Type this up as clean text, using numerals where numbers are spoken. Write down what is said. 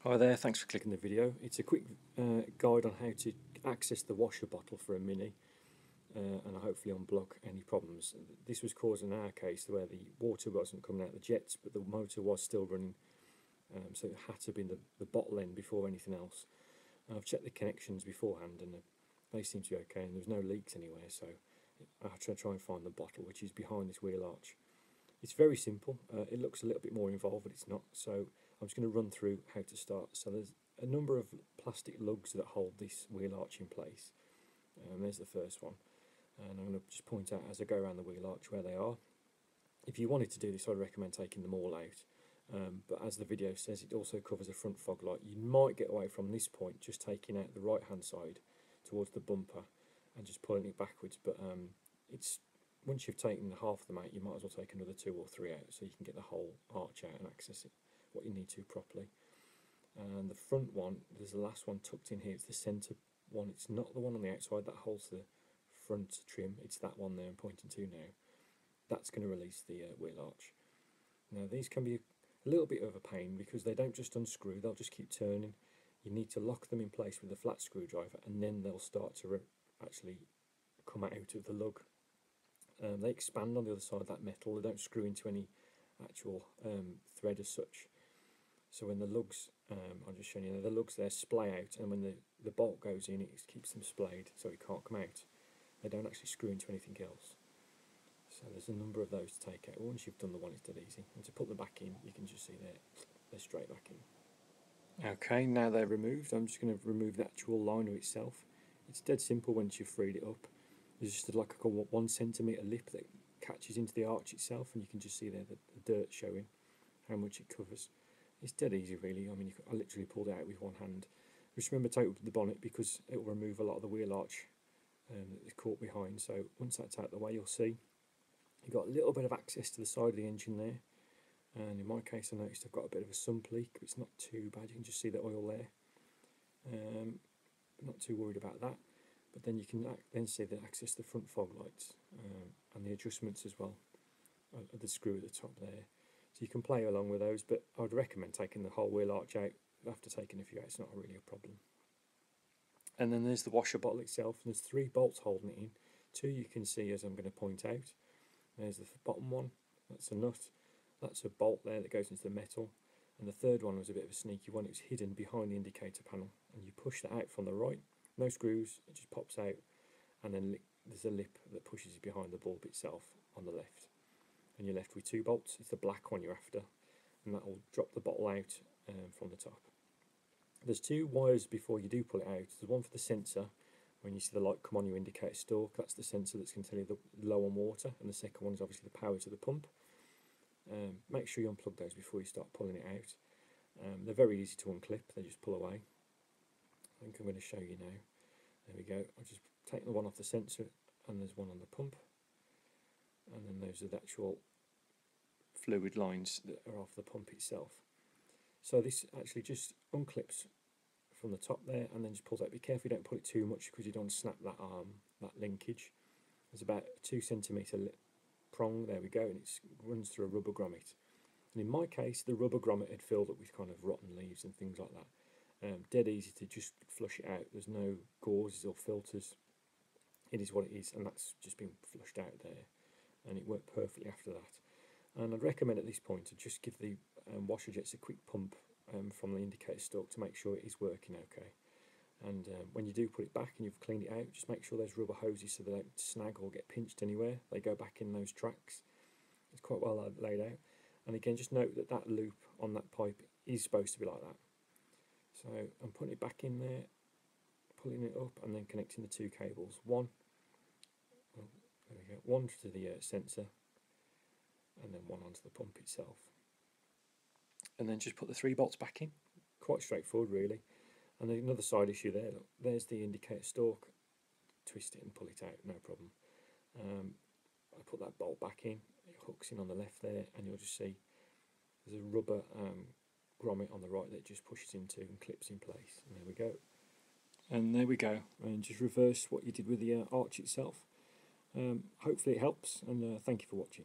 Hi there, thanks for clicking the video. It's a quick guide on how to access the washer bottle for a Mini and hopefully unblock any problems. This was caused in our case where the water wasn't coming out of the jets but the motor was still running, so it had to be the bottle end before anything else. I've checked the connections beforehand and they seem to be okay, and there's no leaks anywhere, so I have to try and find the bottle, which is behind this wheel arch. It's very simple. It looks a little bit more involved, but it's not. So I'm just going to run through how to start. So there's a number of plastic lugs that hold this wheel arch in place. There's the first one, and I'm going to just point out as I go around the wheel arch where they are. If you wanted to do this, I'd recommend taking them all out. But as the video says, it also covers a front fog light. You might get away from this point just taking out the right hand side towards the bumper and just pulling it backwards, but it's once you've taken half of them out, you might as well take another 2 or 3 out so you can get the whole arch out and access it what you need to properly. And the front one, there's the last one tucked in here, it's the centre one, it's not the one on the outside that holds the front trim, it's that one there I'm pointing to now. That's going to release the wheel arch. Now these can be a little bit of a pain because they don't just unscrew, they'll just keep turning. You need to lock them in place with a flat screwdriver and then they'll start to actually come out of the lug. They expand on the other side of that metal, they don't screw into any actual thread as such. So when the lugs, I'm just showing you, the lugs there splay out, and when the bolt goes in, it keeps them splayed so it can't come out. They don't actually screw into anything else. So there's a number of those to take out. Once you've done the one, it's dead easy. And to put them back in, you can just see they're straight back in. Okay, now they're removed, I'm just going to remove the actual liner itself. It's dead simple once you've freed it up. There's just like a 1 centimetre lip that catches into the arch itself, and you can just see there the dirt showing how much it covers. It's dead easy really. I mean, I literally pulled it out with one hand. Just remember to open the bonnet because it will remove a lot of the wheel arch that is caught behind. So once that's out of the way, you'll see you've got a little bit of access to the side of the engine there. And in my case, I noticed I've got a bit of a sump leak, but it's not too bad. You can just see the oil there. Not too worried about that. But then you can then see the access to the front fog lights and the adjustments as well. The screw at the top there. So you can play along with those, but I would recommend taking the whole wheel arch out. After taking a few out, it's not really a problem. And then there's the washer bottle itself, and there's 3 bolts holding it in. 2 you can see as I'm going to point out. There's the bottom one, that's a nut. That's a bolt there that goes into the metal. And the third one was a bit of a sneaky one. It's hidden behind the indicator panel, and you push that out from the right. No screws, it just pops out, and then there's a lip that pushes it behind the bulb itself on the left. And you're left with 2 bolts. It's the black one you're after, and that will drop the bottle out from the top. There's 2 wires before you do pull it out. There's one for the sensor. When you see the light come on your indicator stalk, that's the sensor that's going to tell you the low on water, and the second one is obviously the power to the pump. Make sure you unplug those before you start pulling it out. They're very easy to unclip, they just pull away. I think I'm going to show you now. There we go. I'll just take the one off the sensor, and there's one on the pump. And then those are the actual fluid lines that are off the pump itself. So this actually just unclips from the top there and then just pulls out. Be careful you don't pull it too much because you don't snap that that linkage. There's about a 2 centimetre prong, there we go, and it runs through a rubber grommet. And in my case, the rubber grommet had filled up with kind of rotten leaves and things like that. Dead easy to just flush it out. There's no gauzes or filters. It is what it is, and that's just been flushed out there. And it worked perfectly after that. And I'd recommend at this point to just give the washer jets a quick pump from the indicator stalk to make sure it is working okay. And when you do put it back and you've cleaned it out, just make sure those rubber hoses, so they don't snag or get pinched anywhere, they go back in those tracks. It's quite well laid out. And again, just note that that loop on that pipe is supposed to be like that. So I'm putting it back in there, pulling it up, and then connecting the 2 cables. One to the sensor, and then one onto the pump itself. And then just put the 3 bolts back in. Quite straightforward really. And then another side issue there, look, there's the indicator stalk. Twist it and pull it out, no problem. I put that bolt back in, it hooks in on the left there, and you'll just see there's a rubber grommet on the right that just pushes into and clips in place. And there we go. And there we go. And just reverse what you did with the arch itself. Hopefully it helps, and thank you for watching.